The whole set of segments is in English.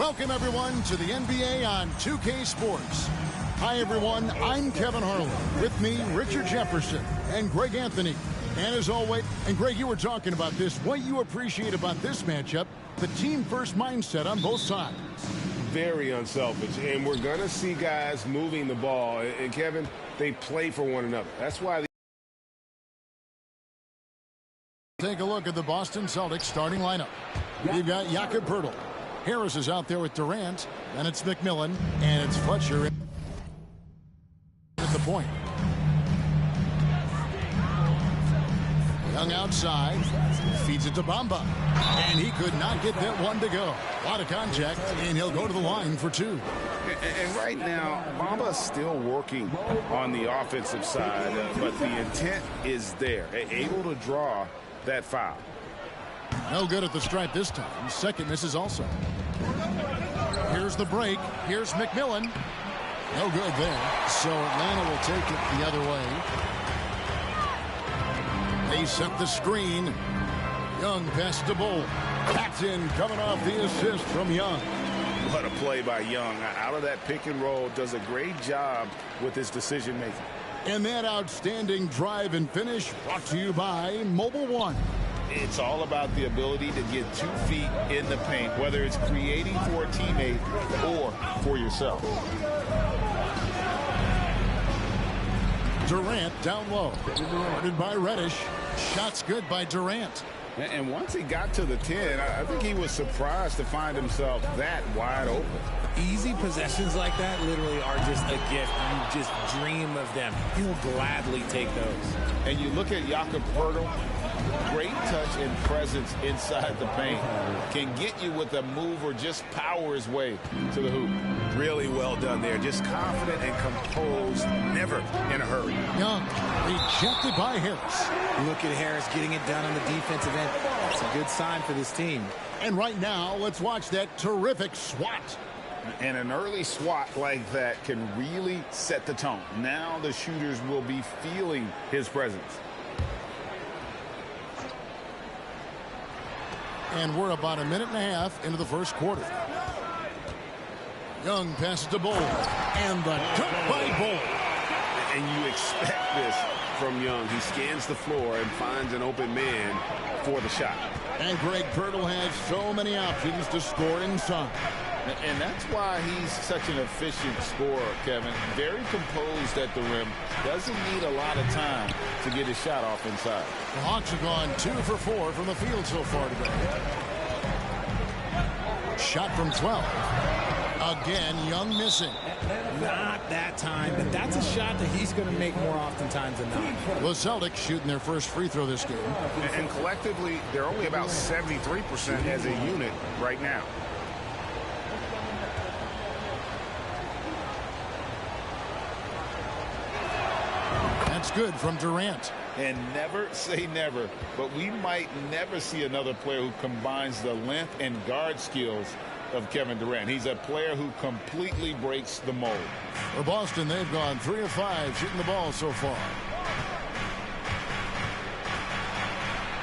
Welcome, everyone, to the NBA on 2K Sports. Hi, everyone. I'm Kevin Harlan. With me, Richard Jefferson and Greg Anthony. And as always, and Greg, you were talking about this. What you appreciate about this matchup, the team-first mindset on both sides. Very unselfish. And we're going to see guys moving the ball. And, Kevin, they play for one another. That's why. Take a look at the Boston Celtics starting lineup. You've got Jakob Poeltl. Harris is out there with Durant. Then it's McMillan. And it's Fletcher at the point. Young outside. Feeds it to Bamba. And he could not get that one to go. A lot of contact. And he'll go to the line for two. And right now, Bamba's still working on the offensive side. But the intent is there. Able to draw that foul. No good at the stripe this time. Second misses also. Here's the break. Here's McMillan. No good there. So Atlanta will take it the other way. They set the screen. Young passes to Bull. Captain coming off the assist from Young. What a play by Young. Out of that pick and roll, does a great job with his decision making. And that outstanding drive and finish brought to you by Mobile One. It's all about the ability to get 2 feet in the paint, whether it's creating for a teammate or for yourself. Durant down low. Guarded by Reddish. Shots good by Durant. And once he got to the 10, I think he was surprised to find himself that wide open. Easy possessions like that literally are just a gift. You just dream of them. He'll gladly take those. And you look at Jakob Poeltl, great touch and presence inside the paint. Can get you with a move or just power his way to the hoop. Really well done there. Just confident and composed, never in a hurry. Young, rejected by Harris. Look at Harris getting it done on the defensive end. That's a good sign for this team. And right now, let's watch that terrific swat. And an early swat like that can really set the tone. Now the shooters will be feeling his presence. And we're about a minute and a half into the first quarter. Young passes to Bull. And the dunk by Bull. And you expect this from Young. He scans the floor and finds an open man for the shot. And Greg Poeltl has so many options to score inside. And that's why he's such an efficient scorer, Kevin. Very composed at the rim. Doesn't need a lot of time to get his shot off inside. The Hawks have gone 2 for 4 from the field so far today. Shot from 12. Again, Young missing. Not that time, but that's a shot that he's going to make more oftentimes than not. The Celtics shooting their first free throw this game. And collectively, they're only about 73% as a unit right now. That's good from Durant. And never say never, but we might never see another player who combines the length and guard skills of Kevin Durant. He's a player who completely breaks the mold. For Boston, they've gone 3 of 5 shooting the ball so far.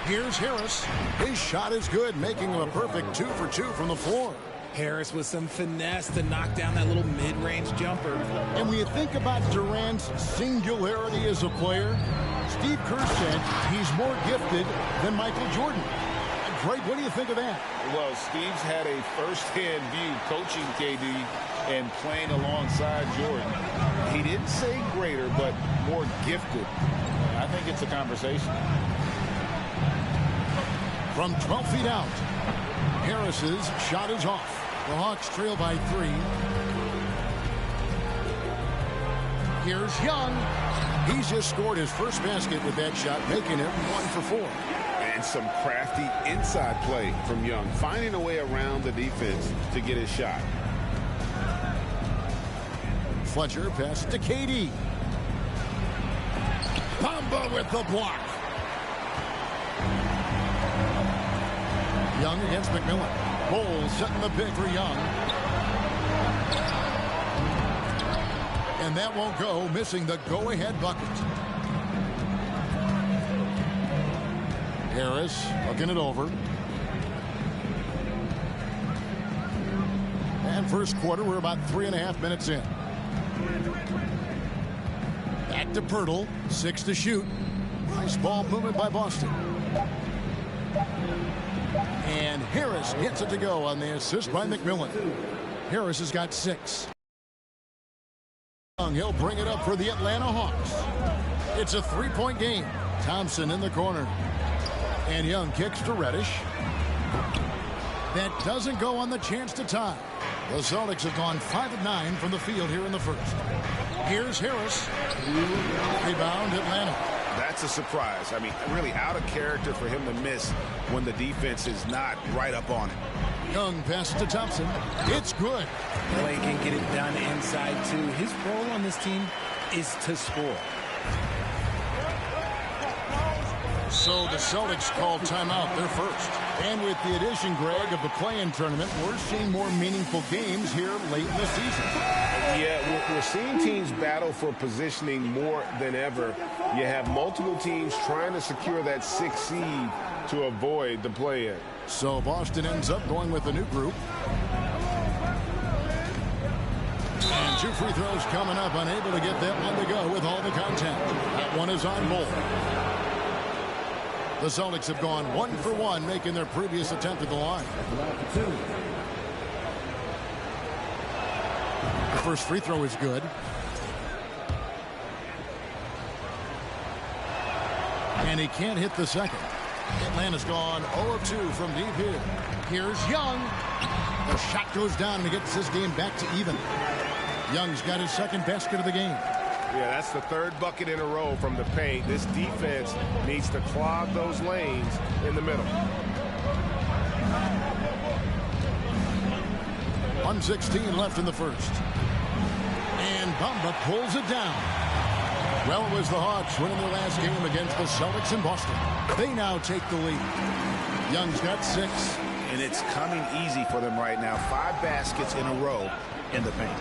Here's Harris. His shot is good, making him a perfect 2 for 2 from the floor. Harris with some finesse to knock down that little mid-range jumper. And when you think about Durant's singularity as a player, Steve Kerr said he's more gifted than Michael Jordan. Greg, what do you think of that? Well, Steve's had a first-hand view coaching KD and playing alongside Jordan. He didn't say greater, but more gifted. I think it's a conversation. From 12 feet out, Harris's shot is off. The Hawks trail by 3. Here's Young. He's just scored his first basket with that shot, making it 1 for 4. And some crafty inside play from Young, finding a way around the defense to get his shot. Fletcher passes to KD. Bamba with the block. Young against McMillan. Bull setting the pick for Young. And that won't go, missing the go-ahead bucket. Harris looking it over. And first quarter, we're about 3.5 minutes in. Back to Pirtle. 6 to shoot. Nice ball movement by Boston. And Harris gets it to go on the assist by McMillan. Harris has got 6. He'll bring it up for the Atlanta Hawks. It's a 3-point game. Thompson in the corner. And Young kicks to Reddish. That doesn't go on the chance to tie. The Celtics have gone 5 of 9 from the field here in the first. Here's Harris. Rebound Atlanta. That's a surprise. I mean, really out of character for him to miss when the defense is not right up on it. Young passes to Thompson. It's good. Clay can get it done inside, too. His role on this team is to score. So the Celtics call timeout, their first. And with the addition, Greg, of the play-in tournament, we're seeing more meaningful games here late in the season. Yeah, we're seeing teams battle for positioning more than ever. You have multiple teams trying to secure that 6th seed to avoid the play-in. So Boston ends up going with a new group. And 2 free throws coming up, unable to get that one to go with all the contact. That one is on goal. The Celtics have gone 1 for 1, making their previous attempt at the line. The first free throw is good. And he can't hit the second. Atlanta's gone 0 of 2 from deep here. Here's Young. The shot goes down and he gets this game back to even. Young's got his second basket of the game. Yeah, that's the 3rd bucket in a row from the paint. This defense needs to clog those lanes in the middle. 1:16 left in the first. And Bamba pulls it down. Well, it was the Hawks winning their last game against the Celtics in Boston. They now take the lead. Young's got 6. And it's coming easy for them right now. 5 baskets in a row in the paint.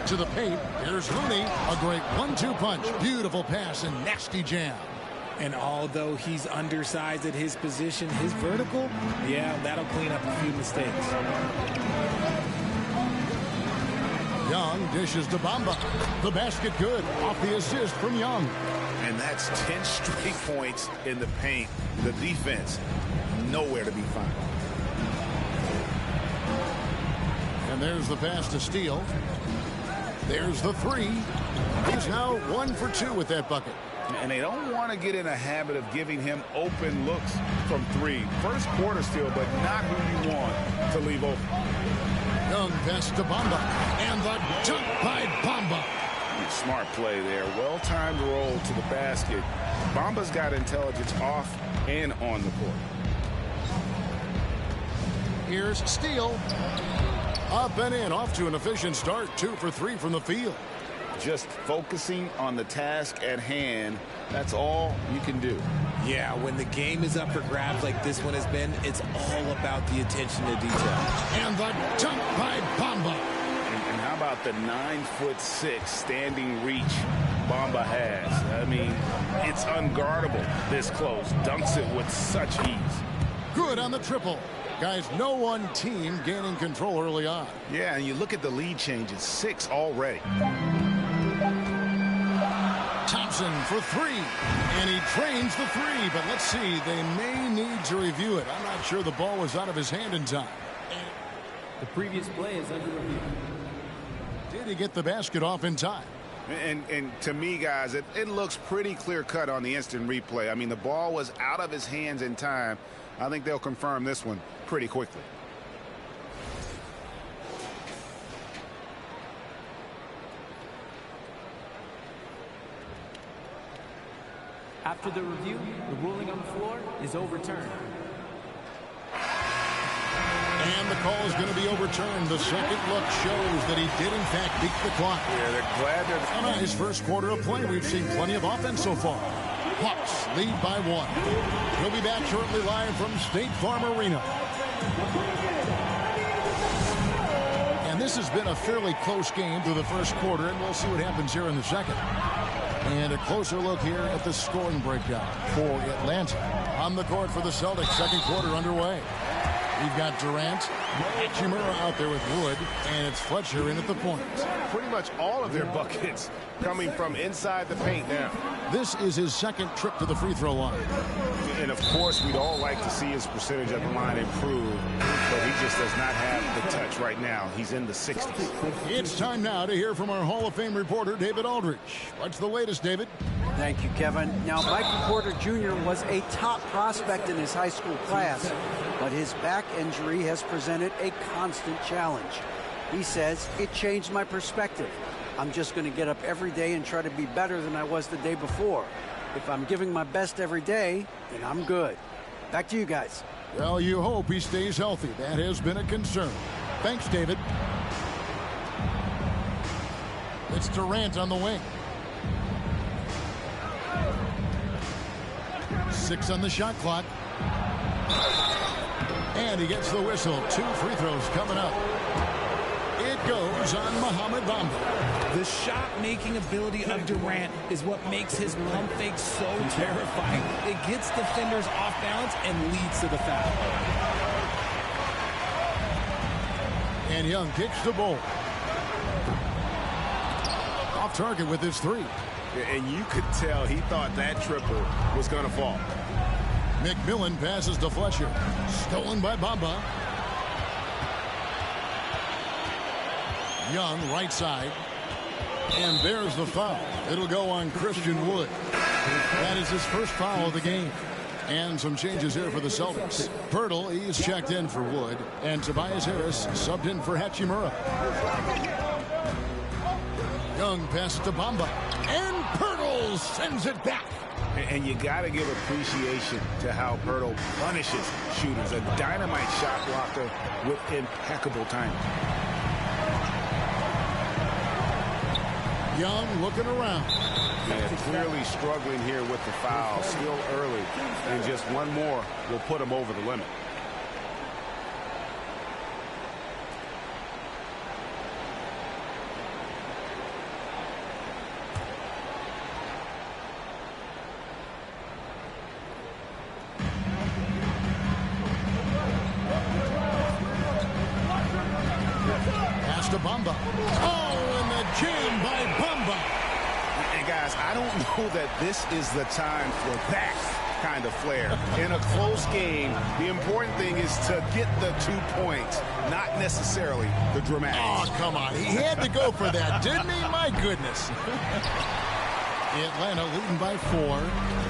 To the paint, here's Looney. A great 1-2 punch. Beautiful pass and nasty jam. And although he's undersized at his position, his vertical, yeah, that'll clean up a few mistakes. Young dishes to Bamba. The basket good. Off the assist from Young. And that's 10 straight points in the paint. The defense, nowhere to be found. And there's the pass to Steele. There's the 3. He's now 1 for 2 with that bucket. And they don't want to get in a habit of giving him open looks from 3. First quarter still, but not who you want to leave open. Young pass to Bamba. And the dunk by Bamba. Smart play there. Well-timed roll to the basket. Bamba's got intelligence off and on the court. Here's Steele. Up and in, off to an efficient start. 2 for 3 from the field. Just focusing on the task at hand, that's all you can do. Yeah, when the game is up for grabs like this one has been, it's all about the attention to detail. And the dunk by Bamba. And how about the 9'6" standing reach Bamba has? I mean, it's unguardable this close. Dunks it with such ease. Good on the triple. Guys, no one team gaining control early on. Yeah, and you look at the lead changes, 6 already. Thompson for 3. And he drains the 3. But let's see, they may need to review it. I'm not sure the ball was out of his hand in time. The previous play is under review. Did he get the basket off in time? And to me, guys, it looks pretty clear-cut on the instant replay. I mean, the ball was out of his hands in time. I think they'll confirm this one pretty quickly. After the review, the ruling on the floor is overturned. And the call is going to be overturned. The second look shows that he did, in fact, beat the clock. Yeah, they're glad they're... On his first quarter of play, we've seen plenty of offense so far. Hawks lead by 1. We'll be back shortly live from State Farm Arena. And this has been a fairly close game through the first quarter, and we'll see what happens here in the second. And a closer look here at the scoring breakdown for Atlanta. On the court for the Celtics, second quarter underway. We've got Durant, Hachimura out there with Wood, and it's Fletcher in at the point. Pretty much all of their buckets coming from inside the paint now. This is his second trip to the free throw line. And, of course, we'd all like to see his percentage at the line improve, but he just does not have the touch right now. He's in the 60s. It's time now to hear from our Hall of Fame reporter, David Aldrich. What's the latest, David? Thank you, Kevin. Now, Michael Porter Jr. was a top prospect in his high school class, but his back injury has presented a constant challenge. He says, it changed my perspective. I'm just going to get up every day and try to be better than I was the day before. If I'm giving my best every day, then I'm good. Back to you guys. Well, you hope he stays healthy. That has been a concern. Thanks, David. It's Durant on the wing. 6 on the shot clock. And he gets the whistle. 2 free throws coming up. It goes on Mohamed Bamba. The shot-making ability of Durant is what makes his pump fake so terrifying. It gets defenders off balance and leads to the foul. And Young kicks the ball. Off target with his 3. And you could tell he thought that triple was going to fall. McMillan passes to Fletcher. Stolen by Bamba. Young, right side. And there's the foul. It'll go on Christian Wood. That is his first foul of the game. And some changes here for the Celtics. Pirtle, he's checked in for Wood. And Tobias Harris subbed in for Hachimura. Young pass to Bamba. And Pirtle sends it back. And you got to give appreciation to how Pirtle punishes shooters. A dynamite shot blocker with impeccable timing. Young looking around. Yeah, clearly struggling here with the foul. Still early. And just one more will put him over the limit. Pass to Bamba. Oh, and the jam by Bamba. And guys, I don't know that this is the time for that kind of flair. In a close game, the important thing is to get the 2 points, not necessarily the dramatic. Oh, come on. He had to go for that, didn't he? My goodness. Atlanta leading by 4.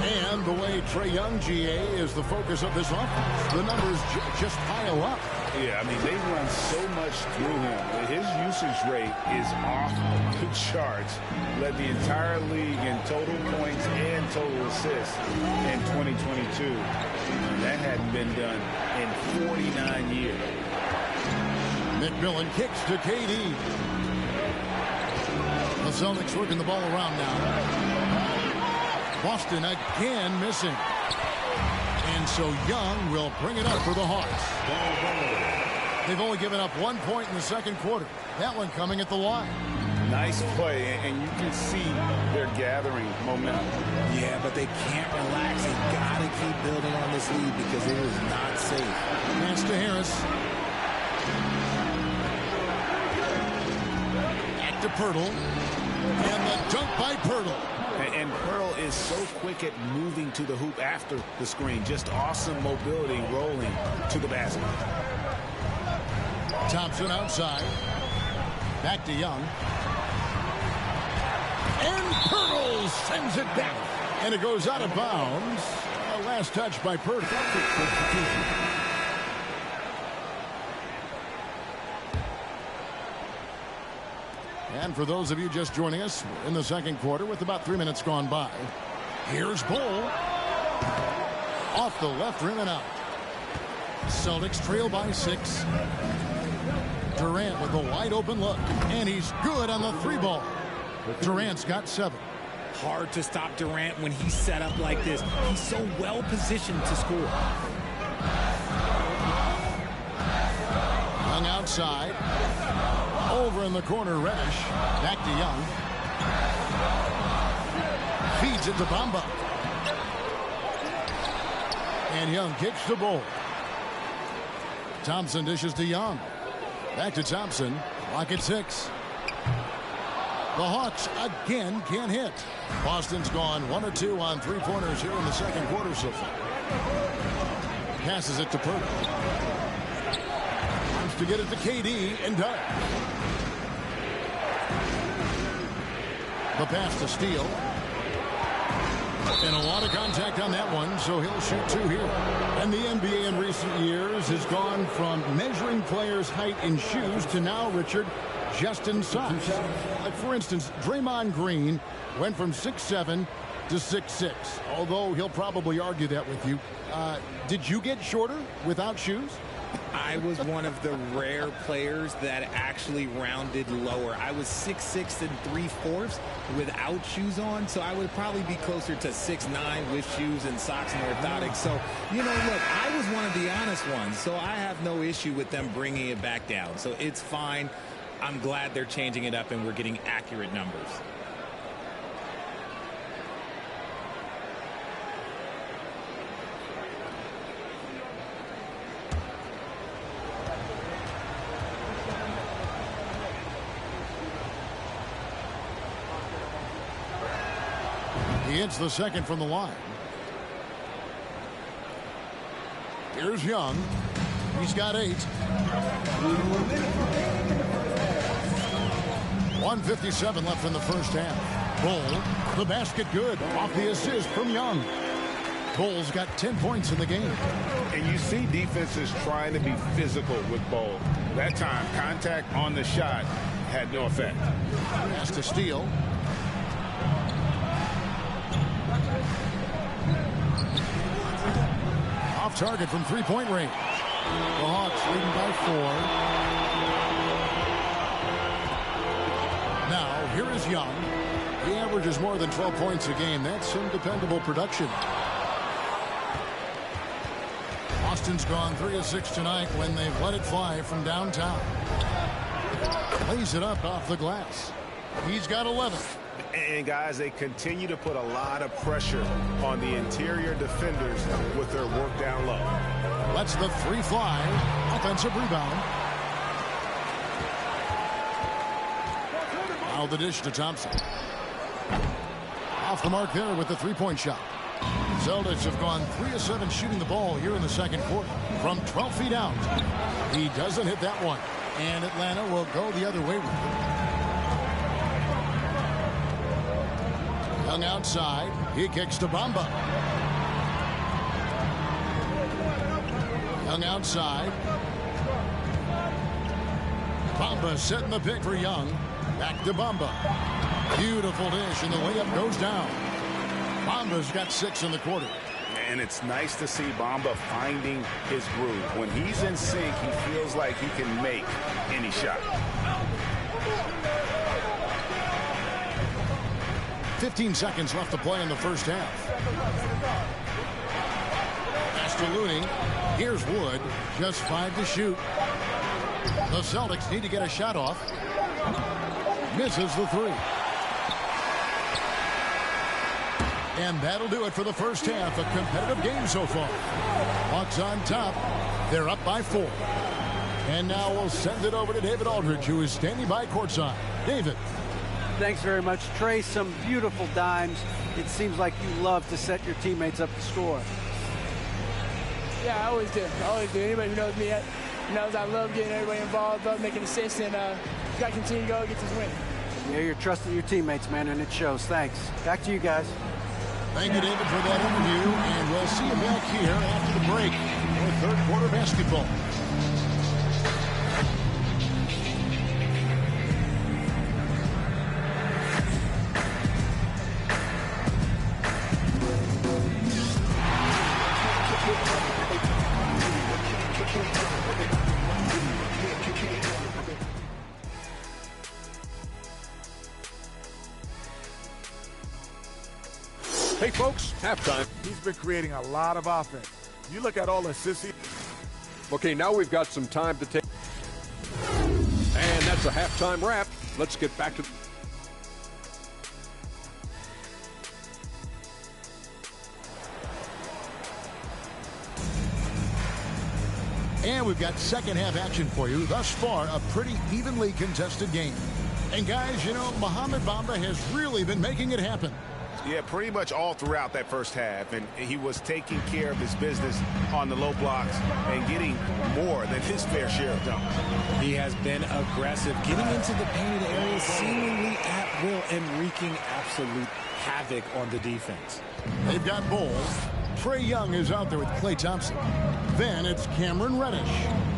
And the way Trae Young, GA, is the focus of this offense. The numbers just pile up. Yeah, I mean, they run so much through him. His usage rate is off the charts. Led the entire league in total points and total assists in 2022. And that hadn't been done in 49 years. McMillan kicks to KD. The Celtics working the ball around now. Boston again missing. And so Young will bring it up for the Hawks. They've only given up 1 point in the second quarter. That one coming at the line. Nice play, and you can see they're gathering momentum. Yeah, but they can't relax. They got to keep building on this lead because it is not safe. Pass to Harris. Back to Pirtle. And the dunk by Pirtle. And Pirtle is so quick at moving to the hoop after the screen. Just awesome mobility rolling to the basket. Thompson outside. Back to Young. And Pirtle sends it back. And it goes out of bounds. A last touch by Pirtle. And for those of you just joining us, we're in the second quarter with about 3 minutes gone by. Here's Bull. Off the left rim and out. Celtics trail by 6. Durant with a wide open look. And he's good on the 3-ball. Durant's got 7. Hard to stop Durant when he's set up like this. He's so well positioned to score. Young outside. Over in the corner, Reddish. Back to Young. Feeds it to Bamba. And Young kicks the ball. Thompson dishes to Young. Back to Thompson. Clock at 6. The Hawks again can't hit. Boston's gone 1 of 2 on three-pointers here in the second quarter so far. Passes it to Purtle. Wants to get it to KD and does. The pass to Steele. And a lot of contact on that one, so he'll shoot 2 here. And the NBA in recent years has gone from measuring players' height in shoes to now, Richard, just in size. Like, for instance, Draymond Green went from 6'7" to 6'6", although he'll probably argue that with you. Did you get shorter without shoes? I was one of the rare players that actually rounded lower. I was 6'6" and 3/4 without shoes on, so I would probably be closer to 6'9" with shoes and socks and orthotics. So, you know, look, I was one of the honest ones, so I have no issue with them bringing it back down. So it's fine. I'm glad they're changing it up and we're getting accurate numbers. He hits the second from the line. Here's Young. He's got 8. 1:57 left in the first half. Cole, the basket good. Off the assist from Young. Cole's got 10 points in the game. And you see defenses trying to be physical with Ball. That time, contact on the shot had no effect. Pass to Steele. Off target from three-point range. The Hawks leading by 4. Now, here is Young. He averages more than 12 points a game. That's some dependable production. Boston's gone 3 of 6 tonight when they've let it fly from downtown. Lays it up off the glass. He's got 11. And guys, they continue to put a lot of pressure on the interior defenders with their work down low. Lets the 3 fly. Offensive rebound. Now the dish to Thompson. Off the mark there with the 3-point shot. Celtics have gone 3 of 7 shooting the ball here in the second quarter from 12 feet out. He doesn't hit that one, and Atlanta will go the other way with it. Young outside. He kicks to Bamba. Young outside. Bamba setting the pick for Young. Back to Bamba. Beautiful dish, and the layup goes down. Bamba's got 6 in the quarter. And it's nice to see Bamba finding his groove. When he's in sync, he feels like he can make any shot. 15 seconds left to play in the first half. Pass to Looney. Here's Wood. Just 5 to shoot. The Celtics need to get a shot off. Misses the 3. And that'll do it for the first half. A competitive game so far. Hawks on top. They're up by 4. And now we'll send it over to David Aldridge, who is standing by courtside. David. Thanks very much, Trey. Some beautiful dimes. It seems like you love to set your teammates up to score. Yeah, I always do. I always do. Anybody who knows me knows I love getting everybody involved, love making assists, and just got to continue to go get this win. Yeah, you're trusting your teammates, man, and it shows. Thanks. Back to you guys. Thank you, David, for that interview, and we'll see you back here after the break for third quarter basketball. Hey, folks, halftime. He's been creating a lot of offense. You look at all the assists. Okay, now we've got some time to take. And that's a halftime wrap. Let's get back to. And And we've got second half action for you. Thus far, a pretty evenly contested game. And guys, you know, Mohamed Bamba has really been making it happen. Yeah, pretty much all throughout that first half. And he was taking care of his business on the low blocks and getting more than his fair share of dunks. He has been aggressive, getting into the painted area seemingly at will and wreaking absolute havoc on the defense. They've got Bol. Trae Young is out there with Klay Thompson. Then it's Cameron Reddish.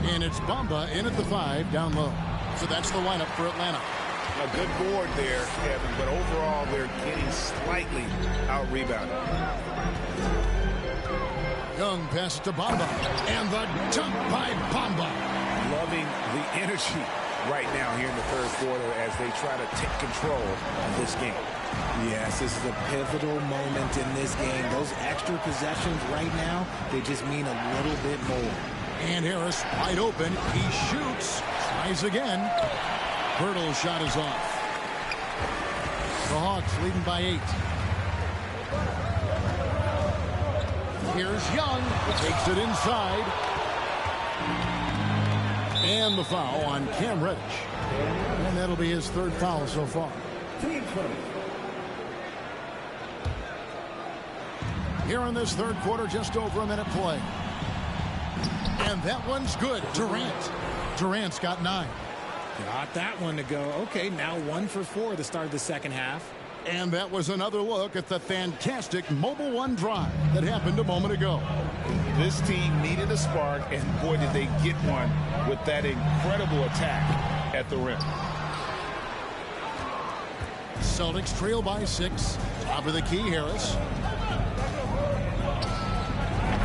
And it's Bamba in at the 5 down low. So that's the lineup for Atlanta. A good board there, Kevin, but overall they're getting slightly out-rebounded. Young passes to Bamba. And the dunk by Bamba. Loving the energy right now here in the third quarter as they try to take control of this game. Yes, this is a pivotal moment in this game. Those extra possessions right now, they just mean a little bit more. And Harris wide open. He shoots. Tries again. Hurdle's shot is off. The Hawks leading by 8. Here's Young. Takes it inside. And the foul on Cam Reddish. And that'll be his third foul so far. Here in this third quarter, just over a minute play. And that one's good. Durant. Durant's got 9. Got that one to go. Okay, now 1 for 4 at the start of the second half. And that was another look at the fantastic Mobile One drive that happened a moment ago. This team needed a spark, and boy, did they get one with that incredible attack at the rim. Celtics trail by 6. Top of the key, Harris.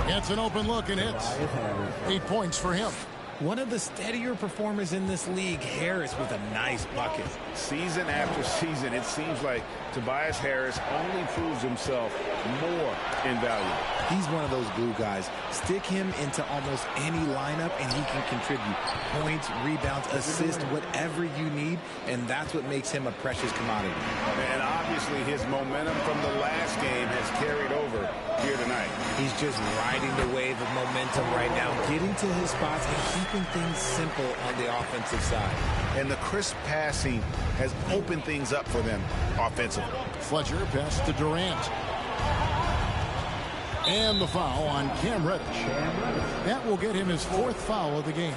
Gets an open look and hits. 8 points for him. One of the steadier performers in this league, Harris, with a nice bucket. Season after season, it seems like Tobias Harris only proves himself more invaluable. He's one of those glue guys. Stick him into almost any lineup, and he can contribute points, rebounds, assists, whatever you need, and that's what makes him a precious commodity. And obviously, his momentum from the last game has carried over here tonight. He's just riding the wave of momentum right now, getting to his spots and keeping things simple on the offensive side. And the crisp passing has opened things up for them offensively. Fletcher passes to Durant. And the foul on Cam Reddish. That will get him his 4th foul of the game.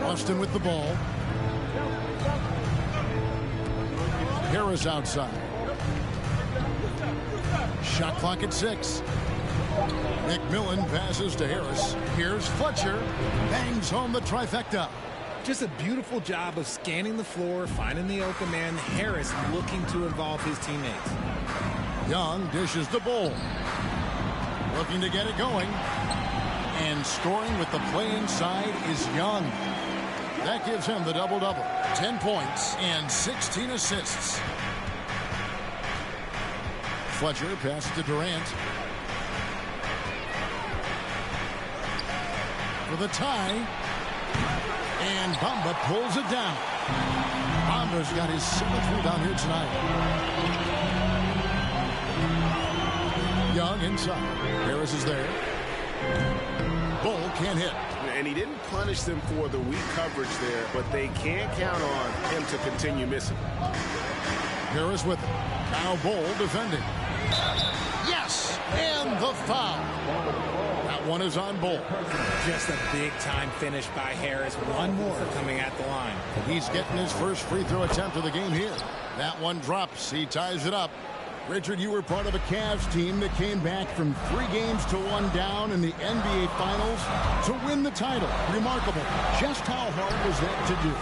Austin with the ball. Harris outside. Shot clock at 6. McMillan passes to Harris. Here's Fletcher. Bangs home the trifecta. Just a beautiful job of scanning the floor, finding the open man. Harris looking to involve his teammates. Young dishes the Bol. Looking to get it going. And scoring with the play inside is Young. That gives him the double-double. 10 points and 16 assists. Fletcher passes to Durant. For the tie. And Bamba pulls it down. Bamba's got his 7th rebound here tonight. Young inside. Harris is there. Bol can't hit. And he didn't punish them for the weak coverage there, but they can't count on him to continue missing. Harris with it. Now Bol defending. Yes! And the foul. That one is on Bol. Just a big-time finish by Harris. One more coming at the line. He's getting his first free throw attempt of the game here. That one drops. He ties it up. Richard, you were part of a Cavs team that came back from 3 games to 1 down in the NBA Finals to win the title. Remarkable. Just how hard was that to do?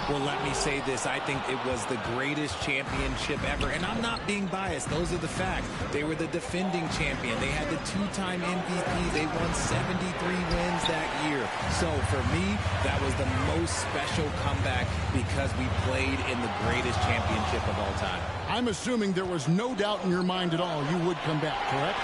Well, let me say this. I think it was the greatest championship ever. And I'm not being biased. Those are the facts. They were the defending champion. They had the 2-time MVP. They won 73 wins that year. So for me, that was the most special comeback because we played in the greatest championship of all time. I'm assuming there was no doubt in your mind at all you would come back, correct?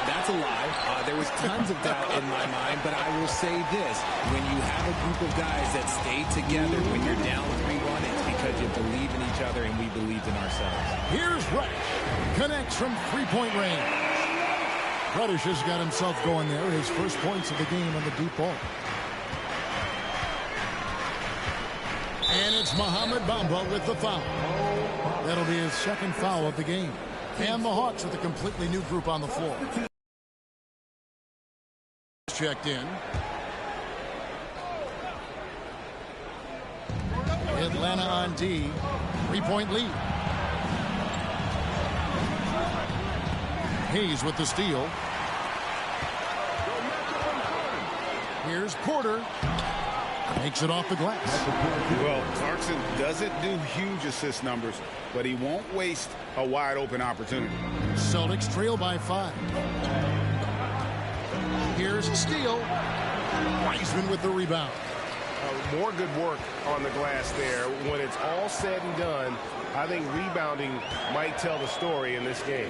That's a lie. There was tons of doubt in my mind, but I will say this. When you have a group of guys that stay together when you're down 3-1, it's because you believe in each other and we believed in ourselves. Here's Reddish. Connects from three-point range. Reddish has got himself going there. His first points of the game on the deep ball. And it's Mohamed Bamba with the foul. That'll be his second foul of the game. And the Hawks with a completely new group on the floor. Checked in. Atlanta on D. 3-point lead. Hayes with the steal. Here's Porter. Makes it off the glass. Well, Clarkson doesn't do huge assist numbers, but he won't waste a wide open opportunity. Celtics trail by 5. Here's Steele. Wiseman with the rebound. More good work on the glass there. When it's all said and done, I think rebounding might tell the story in this game.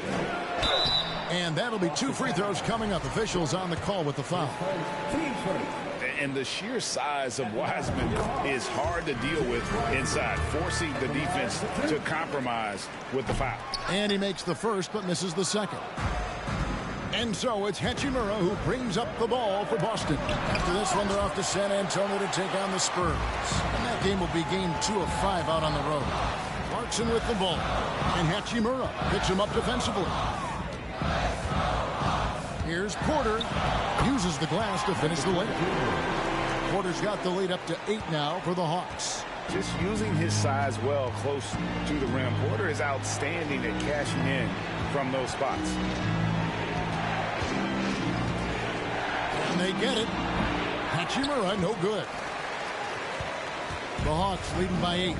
And that'll be 2 free throws coming up. Officials on the call with the foul. And the sheer size of Wiseman is hard to deal with inside, forcing the defense to compromise with the foul. And he makes the first but misses the second. And so it's Hachimura who brings up the ball for Boston. After this one, they're off to San Antonio to take on the Spurs. And that game will be game 2 of 5 out on the road. Clarkson with the ball. And Hachimura picks him up defensively. Here's Porter. Uses the glass to finish the layup. Porter's got the lead up to 8 now for the Hawks. Just using his size well close to the rim. Porter is outstanding at cashing in from those spots. And they get it. Hachimura, no good. The Hawks leading by 8.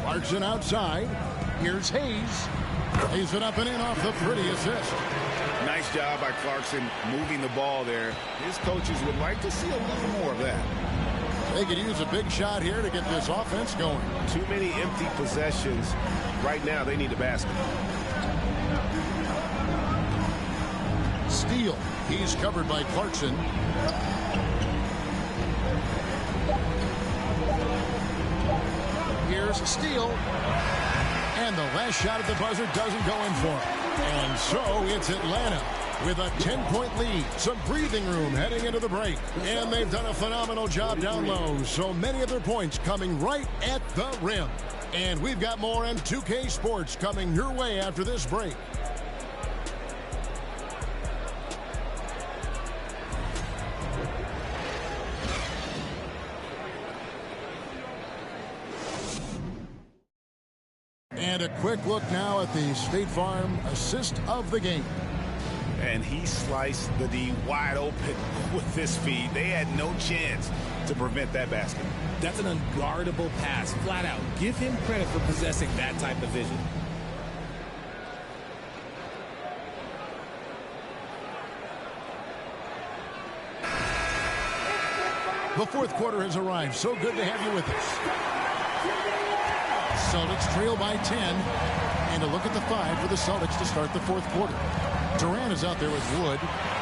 Clarkson outside. Here's Hayes. Lays it up and in off the pretty assist. Nice job by Clarkson moving the ball there. His coaches would like to see a little more of that. They could use a big shot here to get this offense going. Too many empty possessions. Right now, they need a basket. Steele. He's covered by Clarkson. Here's Steele. And the last shot at the buzzer doesn't go in for him. And so it's Atlanta with a 10-point lead. Some breathing room heading into the break. And they've done a phenomenal job down low. So many of their points coming right at the rim. And we've got more on 2K Sports coming your way after this break. And a quick look now at the State Farm assist of the game. And he sliced the D wide open with this feed. They had no chance to prevent that basket. That's an unguardable pass, flat out. Give him credit for possessing that type of vision. The fourth quarter has arrived. So good to have you with us. Celtics trail by 10. And a look at the 5 for the Celtics to start the fourth quarter. Durant is out there with Wood.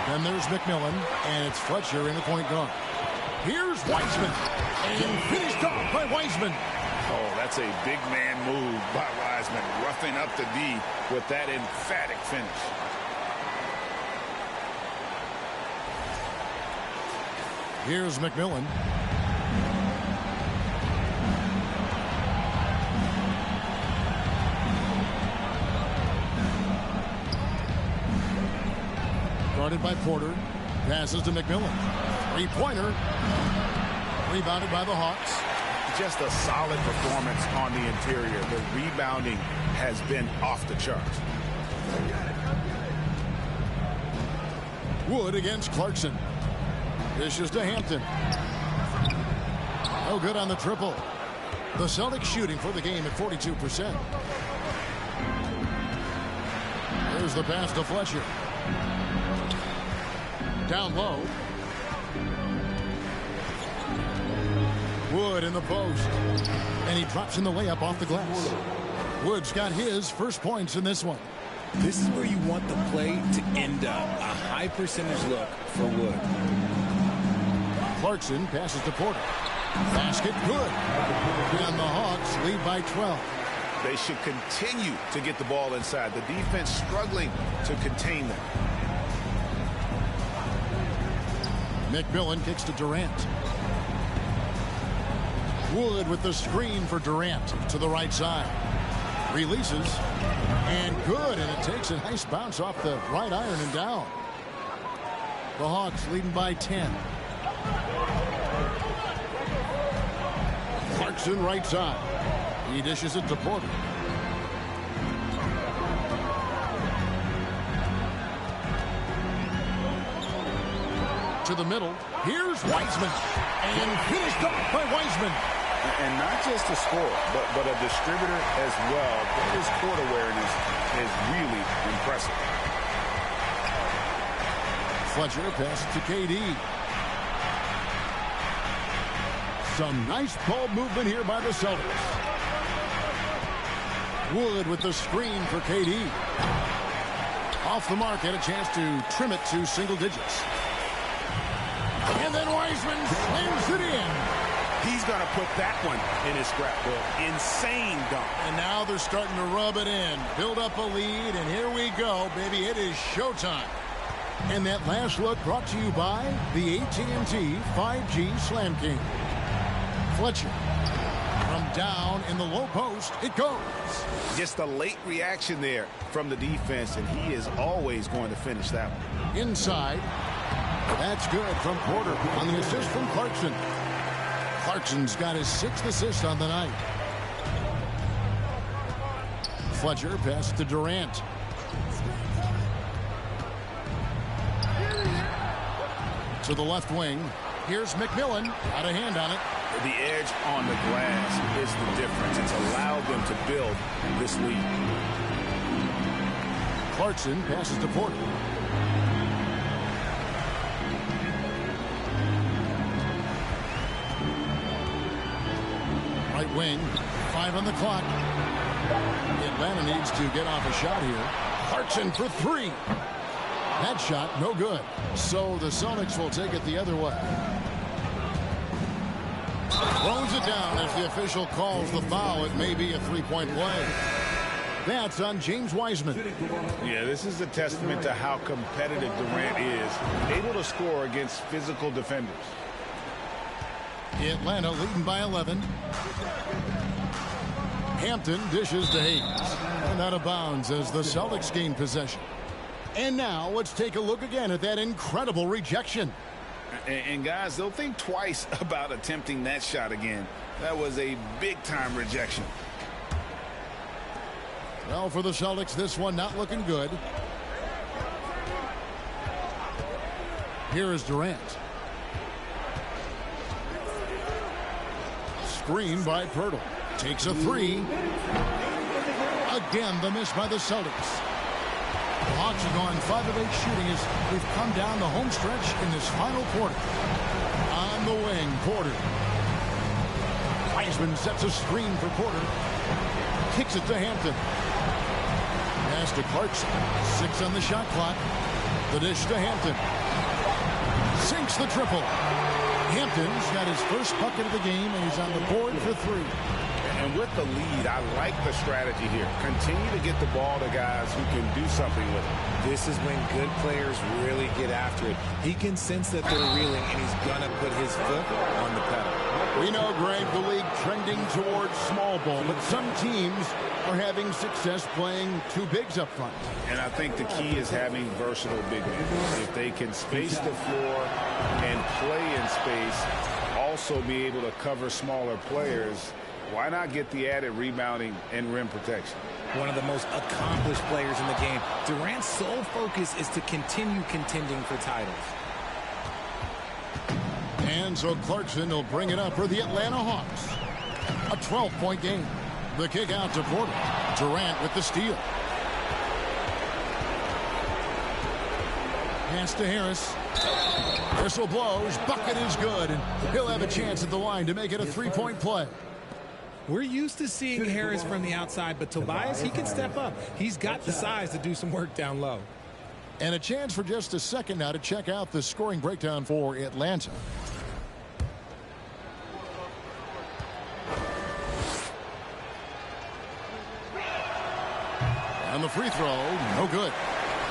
Then there's McMillan. And it's Fletcher in the point guard. Here's Wiseman. And finished off by Wiseman. Oh, that's a big man move by Wiseman. Roughing up the D with that emphatic finish. Here's McMillan. Guarded by Porter. Passes to McMillan. Three-pointer. Rebounded by the Hawks. Just a solid performance on the interior. The rebounding has been off the charts. Wood against Clarkson. Dishes to Hampton. No good on the triple. The Celtics shooting for the game at 42%. There's the pass to Fletcher. Down low. Wood in the post. And he drops in the layup off the glass. Wood's got his first points in this one. This is where you want the play to end up. A high percentage look for Wood. Clarkson passes to Porter. Basket good. And the Hawks lead by 12. They should continue to get the ball inside. The defense struggling to contain them. McMillan kicks to Durant. Wood with the screen for Durant to the right side. Releases. And good. And it takes a nice bounce off the right iron and down. The Hawks leading by 10. Clarkson right side. He dishes it to Porter. To the middle. Here's Wiseman. And finished off by Wiseman. And not just a scorer, but a distributor as well. His court awareness is really impressive. Fletcher passes to KD. Some nice ball movement here by the Celtics. Wood with the screen for KD. Off the mark, had a chance to trim it to single digits. And then Wiseman slams it in. He's going to put that one in his scrapbook. Insane dunk. And now they're starting to rub it in. Build up a lead, and here we go, baby. It is showtime. And that last look brought to you by the AT&T 5G Slam King. Fletcher. From down in the low post, it goes. Just a late reaction there from the defense, and he is always going to finish that one. Inside. That's good from Porter on the assist from Clarkson. Clarkson's got his 6th assist on the night. Fletcher passes to Durant. To the left wing. Here's McMillan. Got a hand on it. The edge on the glass is the difference. It's allowed them to build this lead. Clarkson passes to Porter. Right wing. 5 on the clock. Atlanta needs to get off a shot here. Clarkson for 3. That shot, no good. So the Celtics will take it the other way. Throws it down as the official calls the foul. It may be a 3-point play. That's on James Wiseman. Yeah, this is a testament to how competitive Durant is. Able to score against physical defenders. Atlanta leading by 11. Hampton dishes to Hayes. And out of bounds as the Celtics gain possession. And now let's take a look again at that incredible rejection. And guys, they'll think twice about attempting that shot again. That was a big-time rejection. Well, for the Celtics, this one not looking good. Here is Durant. Screen by Pirtle. Takes a 3. Again, the miss by the Celtics. The Hawks are going 5 of 8 shooting as we've come down the home stretch in this final quarter. On the wing, Porter. Wiseman sets a screen for Porter. Kicks it to Hampton. Pass to Clarkson. 6 on the shot clock. The dish to Hampton. Sinks the triple. Hampton's got his first bucket of the game, and he's on the board for 3. And with the lead, I like the strategy here. Continue to get the ball to guys who can do something with it. This is when good players really get after it. He can sense that they're reeling, and he's going to put his foot on the pedal. We know, Greg, the league trending towards small ball, but some teams are having success playing 2 bigs up front. And I think the key is having versatile big men. If they can space the floor and play in space, also be able to cover smaller players, why not get the added rebounding and rim protection? One of the most accomplished players in the game. Durant's sole focus is to continue contending for titles. And so Clarkson will bring it up for the Atlanta Hawks. A 12-point game. The kick out to Porter. Durant with the steal. Pass to Harris. Whistle blows. Bucket is good, and he'll have a chance at the line to make it a three-point play. We're used to seeing Harris from the outside, but Tobias, he can step up. He's got the size to do some work down low. And a chance for just a second now to check out the scoring breakdown for Atlanta. And the free throw, no good.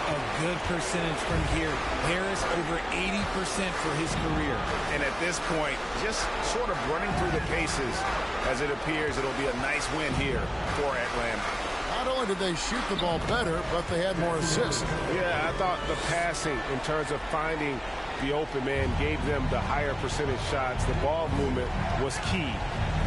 A good percentage from here. Harris over 80% for his career. And at this point, just sort of running through the paces, as it appears it'll be a nice win here for Atlanta. Not only did they shoot the ball better, but they had more assists. Yeah, I thought the passing in terms of finding the open man gave them the higher percentage shots. The ball movement was key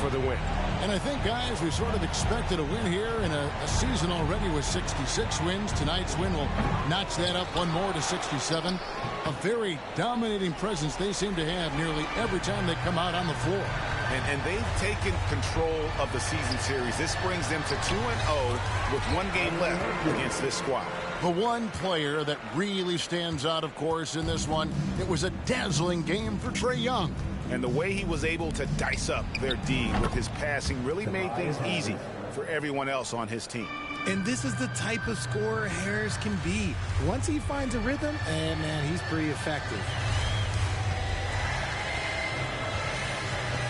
for the win. And I think, guys, we sort of expected a win here in a season already with 66 wins. Tonight's win will notch that up one more to 67. A very dominating presence they seem to have nearly every time they come out on the floor. And they've taken control of the season series. This brings them to 2-0 with one game left against this squad. The one player that really stands out, of course, in this one, it was a dazzling game for Trae Young. And the way he was able to dice up their D with his passing really made things easy for everyone else on his team. And this is the type of scorer Harris can be. Once he finds a rhythm, man, he's pretty effective.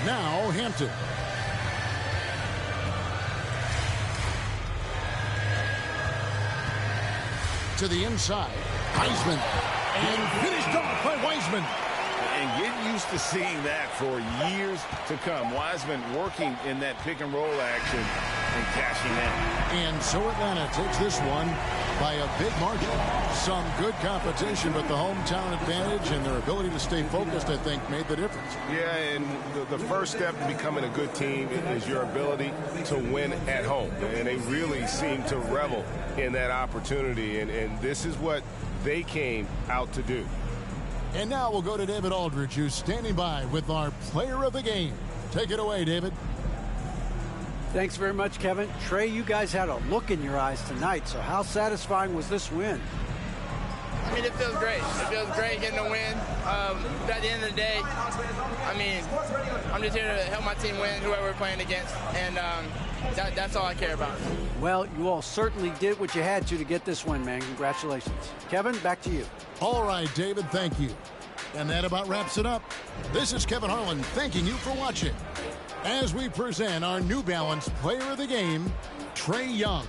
Now, Hampton. To the inside. Wiseman. And finished off by Wiseman. And get used to seeing that for years to come. Wiseman working in that pick and roll action and cashing in. And so Atlanta takes this one by a big margin. Some good competition, but the hometown advantage and their ability to stay focused, I think, made the difference. Yeah, and the first step to becoming a good team is your ability to win at home. And they really seem to revel in that opportunity. And this is what they came out to do. And now we'll go to David Aldridge, who's standing by with our player of the game. Take it away, David. Thanks very much, Kevin. Trae, you guys had a look in your eyes tonight, so how satisfying was this win? I mean, it feels great. It feels great getting a win. But at the end of the day, I mean, I'm just here to help my team win, whoever we're playing against, and that's all I care about. Well, you all certainly did what you had to get this win, man. Congratulations. Kevin, back to you. All right, David, thank you. And that about wraps it up. This is Kevin Harlan thanking you for watching as we present our New Balance Player of the Game, Trae Young.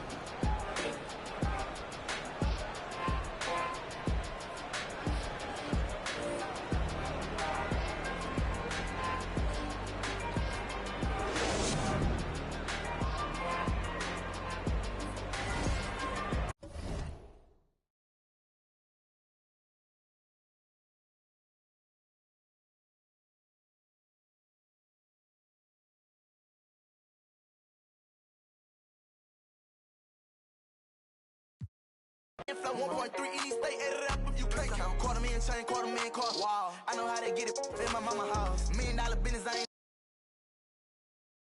Flow 1.3 East, stay added up if you can't count. $250,000 chain, $250,000 car. Wow. I know how to get it in my mama house. $1 million business, I ain't